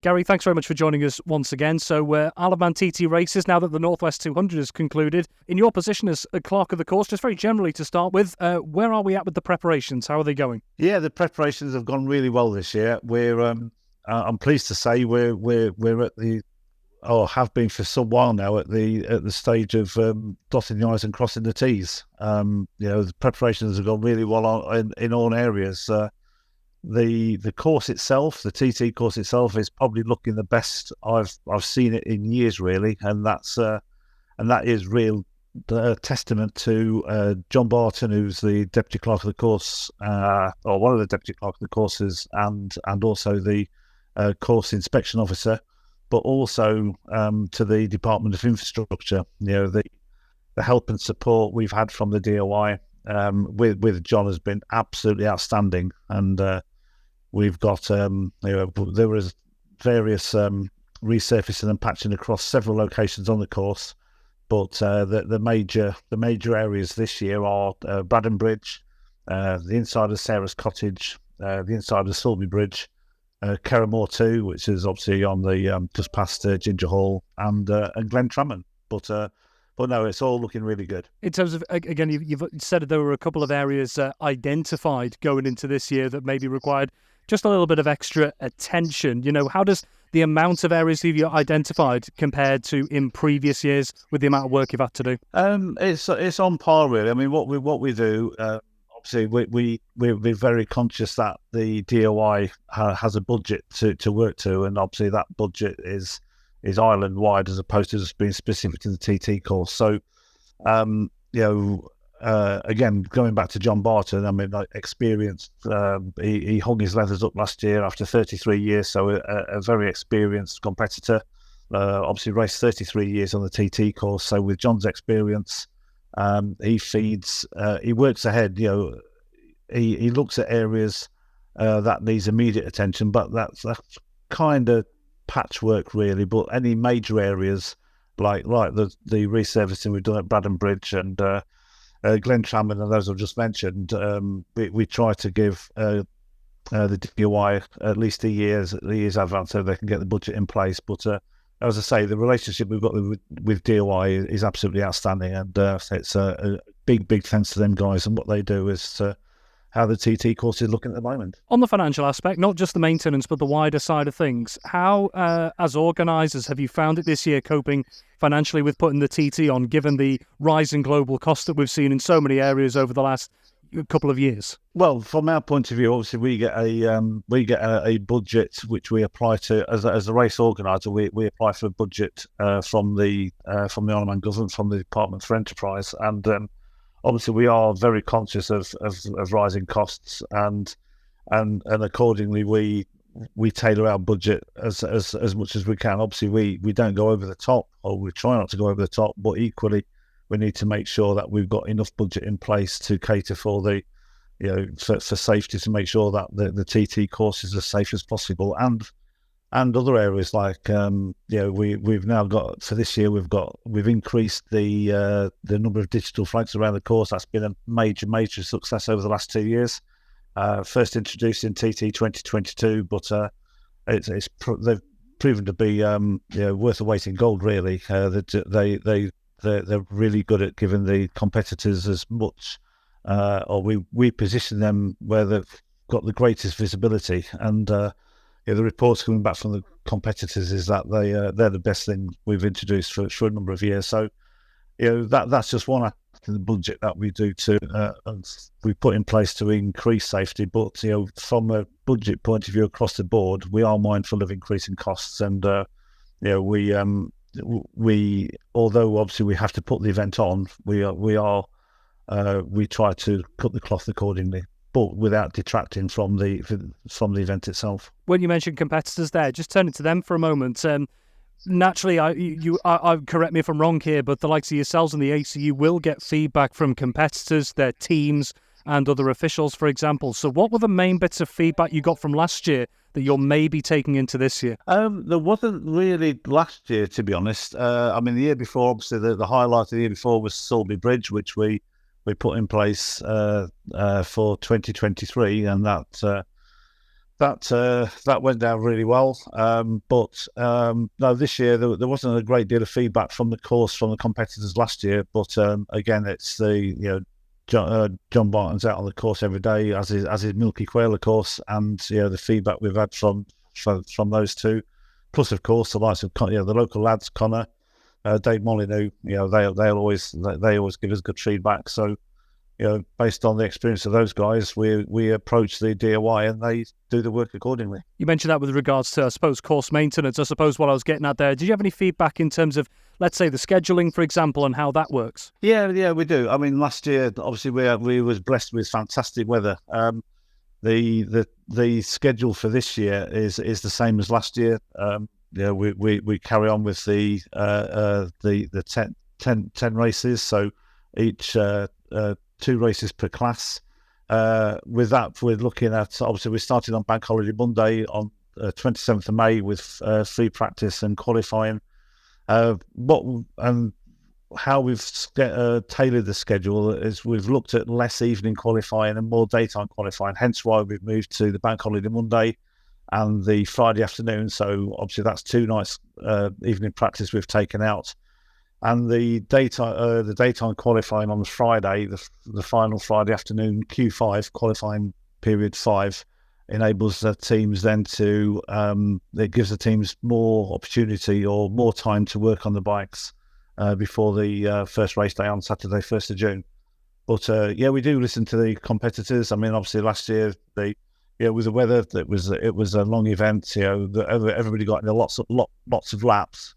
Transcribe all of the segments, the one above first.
Gary, thanks very much for joining us once again. So, Isle of Man TT races, now that the Northwest 200 is concluded, in your position as a clerk of the course, just very generally to start with, where are we at with the preparations? How are they going? Yeah, the preparations have gone really well this year. I'm pleased to say we're at the, have been for some while now at the stage of dotting the I's and crossing the T's. The preparations have gone really well in all areas. The course itself, the TT course itself, is probably looking the best I've seen it in years, really, and that is real testament to John Barton, who's the deputy clerk of the course, or one of the deputy clerk of the courses, and also the course inspection officer, but also to the Department of Infrastructure. The help and support we've had from the DOI with John has been absolutely outstanding, and we've got there was various resurfacing and patching across several locations on the course, but the major areas this year are Braddon Bridge, the inside of Sarah's Cottage, the inside of Sulby Bridge, Kerramore 2, which is obviously on the just past Ginger Hall, and Glen but no, it's all looking really good. In terms of, again, you've said that there were a couple of areas identified going into this year that maybe required just a little bit of extra attention. How does the amount of areas that you've identified compared to in previous years with the amount of work you've had to do? It's on par, really. I mean, what we do, obviously, we're very conscious that the DOI has a budget to work to, and obviously that budget is island wide as opposed to just being specific to the TT course. So, again, going back to John Barton, I mean, experienced. He hung his leathers up last year after 33 years, so a very experienced competitor. Obviously, raced 33 years on the TT course. So, with John's experience, he works ahead. He looks at areas that needs immediate attention, but that's kind of patchwork, really. But any major areas like the resurfacing we've done at Braddon Bridge and Glen Tramman and those I've just mentioned, we try to give the DOI at least a year's advance so they can get the budget in place. But as I say, the relationship we've got with DOI is absolutely outstanding, and it's a big thanks to them guys, and what they do is how the TT course is looking at the moment. On the financial aspect, not just the maintenance, but the wider side of things, how, as organisers, have you found it this year coping financially with putting the TT on, given the rising global cost that we've seen in so many areas over the last couple of years? Well, from our point of view, obviously we get a budget which we apply to as a race organiser. We apply for a budget from the Isle of Man government, from the Department for Enterprise, and obviously, we are very conscious of rising costs, and accordingly, we tailor our budget as much as we can. Obviously, we don't go over the top, or we try not to go over the top, but equally, we need to make sure that we've got enough budget in place to cater for for safety, to make sure that the TT course is as safe as possible, and other areas like we've now got, for this year, we've increased the number of digital flags around the course. That's been a major success over the last 2 years. First introduced in TT 2022, but they've proven to be worth a weight in gold, really. They're really good at giving the competitors as much, or we position them where they've got the greatest visibility, and the reports coming back from the competitors is that they're the best thing we've introduced for a number of years. So, that's just one aspect of the budget that we do we put in place to increase safety. But from a budget point of view across the board, we are mindful of increasing costs, and we although obviously we have to put the event on, we try to cut the cloth accordingly, but without detracting from the event itself. When you mentioned competitors there, just turning to them for a moment. Naturally, I correct me if I'm wrong here, but the likes of yourselves and the ACU will get feedback from competitors, their teams, and other officials, for example. So what were the main bits of feedback you got from last year that you're maybe taking into this year? There wasn't really last year, to be honest. I mean, the year before, obviously, the highlight of the year before was Sulby Bridge, which we put in place for 2023, and That went down really well, but no, this year there wasn't a great deal of feedback from the course from the competitors last year. But again, it's the John Barton's out on the course every day, as is Milky Quail, of course, and the feedback we've had from those two, plus of course the likes of the local lads, Connor, Dave Molyneux, they always give us good feedback. So based on the experience of those guys, we approach the DIY and they do the work accordingly. You mentioned that with regards to, I suppose, course maintenance. I suppose what I was getting at there, did you have any feedback in terms of, let's say, the scheduling, for example, and how that works? Yeah, we do. I mean, last year, obviously, we was blessed with fantastic weather. The schedule for this year is the same as last year. We carry on with the 10 races, so each 2 races per class. With that, we're looking at, obviously, we started on Bank Holiday Monday on 27th of May with free practice and qualifying. And how we've tailored the schedule is we've looked at less evening qualifying and more daytime qualifying, hence why we've moved to the Bank Holiday Monday and the Friday afternoon. So obviously that's 2 nights evening practice we've taken out. And the daytime qualifying on the Friday, the final Friday afternoon Q5 qualifying period 5, enables the teams then to it gives the teams more opportunity or more time to work on the bikes before the first race day on Saturday, 1st of June. But we do listen to the competitors. I mean, obviously last year with the weather, it was a long event. Everybody got in lots of laps,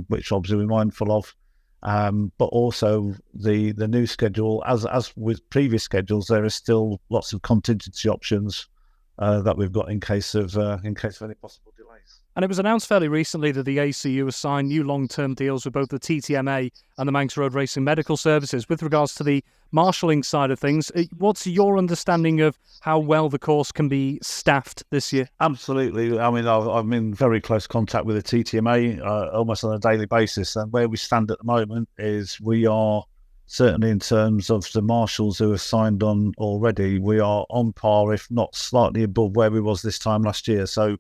which obviously we're mindful of. But also the new schedule, as with previous schedules, there is still lots of contingency options that we've got in case of any possible delays. And it was announced fairly recently that the ACU has signed new long-term deals with both the TTMA and the Manx Road Racing Medical Services. With regards to the marshalling side of things, what's your understanding of how well the course can be staffed this year? Absolutely. I mean, I'm in very close contact with the TTMA almost on a daily basis. And where we stand at the moment is we are, certainly in terms of the marshals who have signed on already, we are on par, if not slightly above where we was this time last year. So,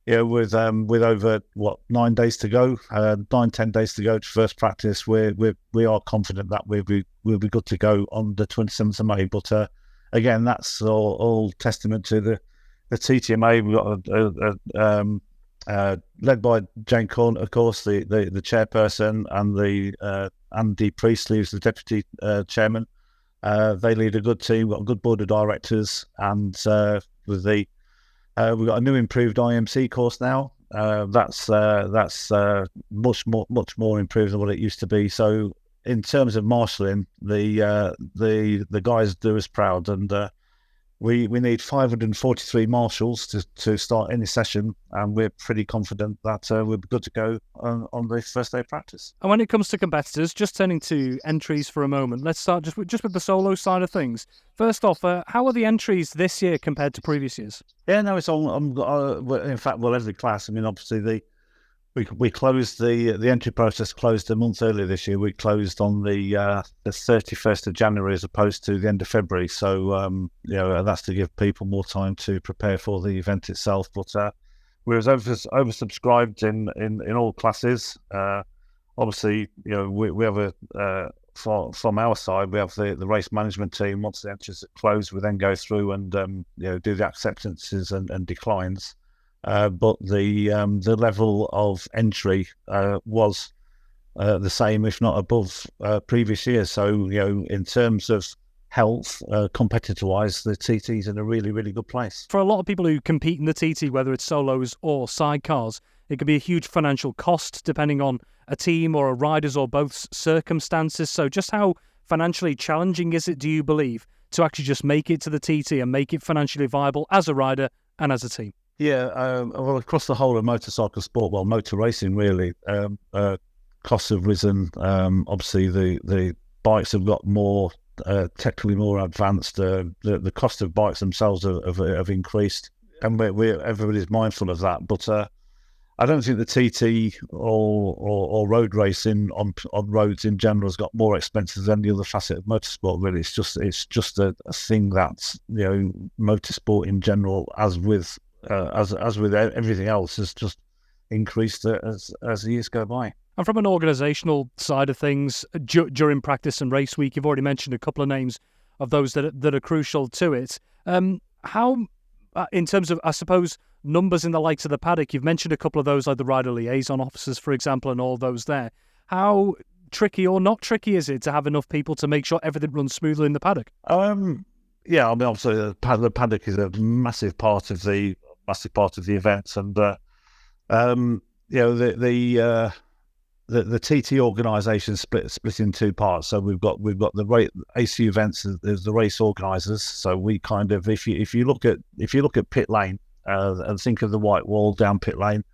with over 9 days to go, 10 days to go to first practice, we are confident that we'll be good to go on the 27th of May. But again, that's all testament to the TTMA. We've got led by Jane Corn, of course, the chairperson, and the Andy Priestley, who's the deputy chairman. They lead a good team. We've got a good board of directors, and we've got a new improved IMC course now. That's much more improved than what it used to be. So in terms of marshalling, the guys do us proud, and we need 543 marshals to start any session, and we're pretty confident that we'll be good to go on the first day of practice. And when it comes to competitors, just turning to entries for a moment, let's start just with the solo side of things. First off, how are the entries this year compared to previous years? Yeah, no, it's on. In fact, every class. I mean, obviously we closed the entry process closed a month earlier this year. We closed on the 31st of January as opposed to the end of February. So that's to give people more time to prepare for the event itself. But we was oversubscribed in all classes. Obviously, we have from our side, we have the race management team. Once the entries are closed, we then go through and do the acceptances and declines. But the level of entry was the same, if not above previous years. So in terms of health, competitor-wise, the TT's in a really, really good place. For a lot of people who compete in the TT, whether it's solos or sidecars, it can be a huge financial cost depending on a team or a rider's or both circumstances. So just how financially challenging is it, do you believe, to actually just make it to the TT and make it financially viable as a rider and as a team? Yeah, well, across the whole of motorcycle sport, motor racing really, costs have risen. Obviously, the bikes have got more technically more advanced. The cost of bikes themselves have increased, and everybody's mindful of that. But I don't think the TT or road racing on roads in general has got more expensive than any other facet of motorsport. Really, it's just a thing that motorsport in general, as with as with everything else, has just increased as the years go by. And from an organisational side of things, during practice and race week, you've already mentioned a couple of names of those that are crucial to it. How, in terms of, I suppose, numbers in the likes of the paddock, you've mentioned a couple of those, like the rider liaison officers, for example, and all those there. How tricky or not tricky is it to have enough people to make sure everything runs smoothly in the paddock? Yeah, I mean, obviously the paddock is a massive part of the events, and the TT organisation split in two parts. So we've got the AC events. There's the race organisers. So we kind of, if you look at pit lane and think of the white wall down pit lane,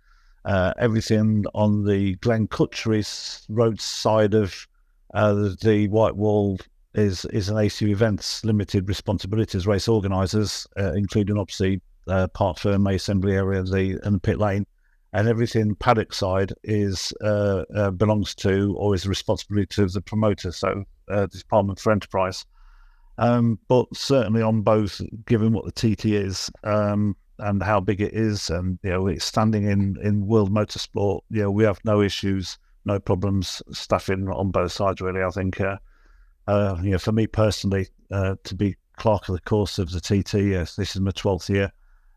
everything on the Glen Cutchery's road side of the white wall is an AC events limited responsibility as race organisers, including obviously Park Fern, May Assembly area, and the pit lane. And everything paddock side is belongs to or is the responsibility of the promoter, so Department for Enterprise. But certainly on both, given what the TT is and how big it is, and it's standing in world motorsport, we have no issues, no problems staffing on both sides. Really, I think for me personally, to be clerk of the course of the TT, yes, this is my 12th year.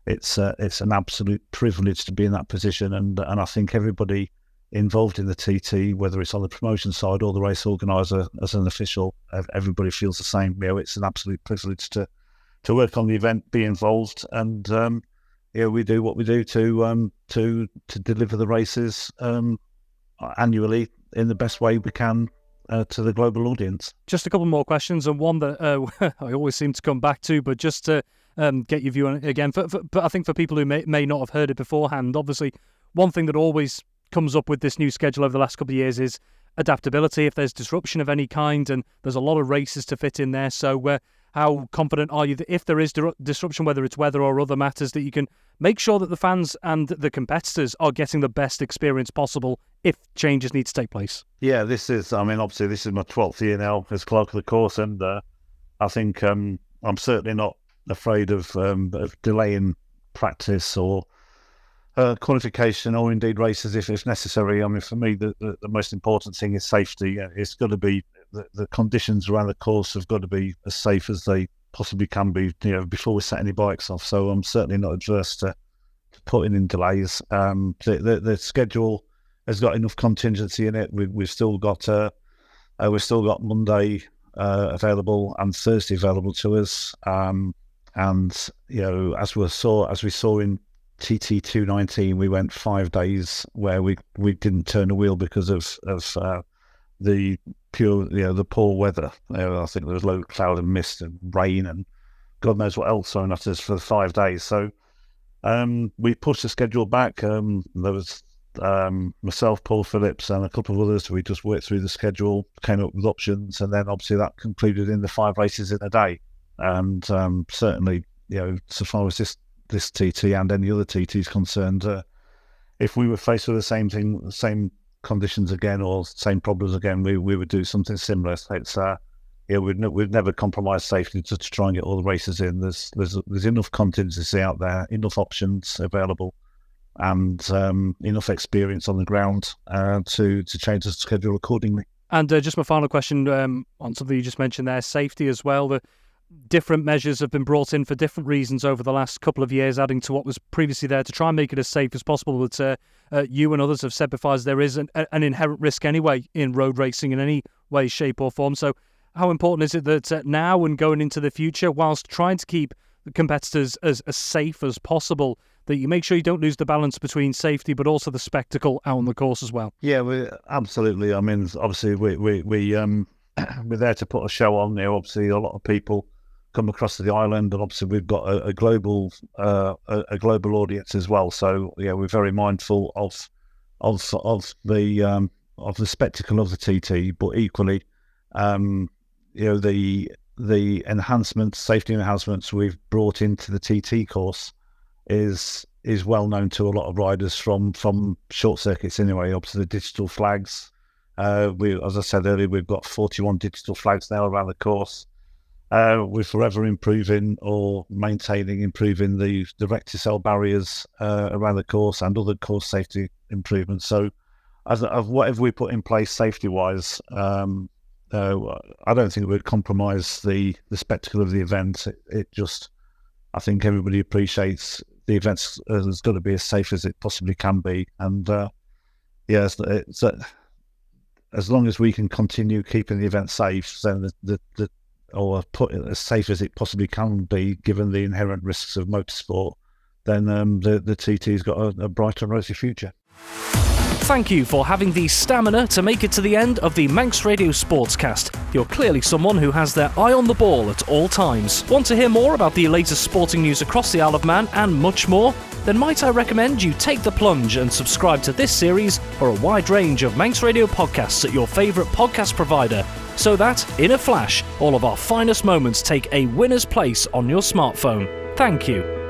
It's an absolute privilege to be in that position, and I think everybody involved in the TT, whether it's on the promotion side or the race organizer as an official, everybody feels the same. It's an absolute privilege to work on the event, be involved, and we do what we do to deliver the races annually in the best way we can to the global audience. Just a couple more questions, and one that I always seem to come back to, but just to get your view on it again. But I think for people who may not have heard it beforehand, obviously, one thing that always comes up with this new schedule over the last couple of years is adaptability. If there's disruption of any kind, and there's a lot of races to fit in there, so how confident are you that if there is disruption, whether it's weather or other matters, that you can make sure that the fans and the competitors are getting the best experience possible if changes need to take place? Yeah, obviously this is my 12th year now as clerk of the course, and I think I'm certainly not afraid of delaying practice or qualification, or indeed races if necessary. I mean, for me, the most important thing is safety. It's got to be the conditions around the course have got to be as safe as they possibly can be, before we set any bikes off. So I'm certainly not adverse to putting in delays. The schedule has got enough contingency in it. We've still got Monday available and Thursday available to us. And as we saw in TT 219, we went 5 days where we didn't turn a wheel because of the poor weather. I think there was low cloud and mist and rain and God knows what else thrown at us for 5 days. So we pushed the schedule back. There was myself, Paul Phillips, and a couple of others. We just worked through the schedule, came up with options, and then obviously that concluded in the 5 races in a day. And certainly, so far as this TT and any other TT is concerned, if we were faced with the same thing, the same conditions again, or same problems again, we would do something similar. It's we'd never compromise safety to try and get all the races in. There's enough contingency out there, enough options available, and enough experience on the ground to change the schedule accordingly. And just my final question on something you just mentioned there, safety as well. The different measures have been brought in for different reasons over the last couple of years, adding to what was previously there to try and make it as safe as possible. But you and others have said before, there is an inherent risk anyway in road racing in any way, shape or form. So how important is it that now and going into the future, whilst trying to keep the competitors as safe as possible, that you make sure you don't lose the balance between safety but also the spectacle out on the course as well? Yeah, absolutely. I mean, obviously we're there to put a show on. Obviously a lot of people come across to the island, and obviously we've got a global audience as well. So we're very mindful of the spectacle of the TT, but equally, the enhancements, safety enhancements we've brought into the TT course is well known to a lot of riders from short circuits anyway. Obviously the digital flags, as I said earlier, we've got 41 digital flags now around the course. we're forever improving or improving the recticel barriers around the course and other course safety improvements. So, as of whatever we put in place safety-wise, I don't think it would compromise the spectacle of the event. I think everybody appreciates the event has got to be as safe as it possibly can be, and as long as we can continue keeping the event safe, then or put it as safe as it possibly can be, given the inherent risks of motorsport, then the TT's got a bright and rosy future. Thank you for having the stamina to make it to the end of the Manx Radio Sportscast. You're clearly someone who has their eye on the ball at all times. Want to hear more about the latest sporting news across the Isle of Man and much more? Then might I recommend you take the plunge and subscribe to this series or a wide range of Manx Radio podcasts at your favourite podcast provider, so that, in a flash, all of our finest moments take a winner's place on your smartphone. Thank you.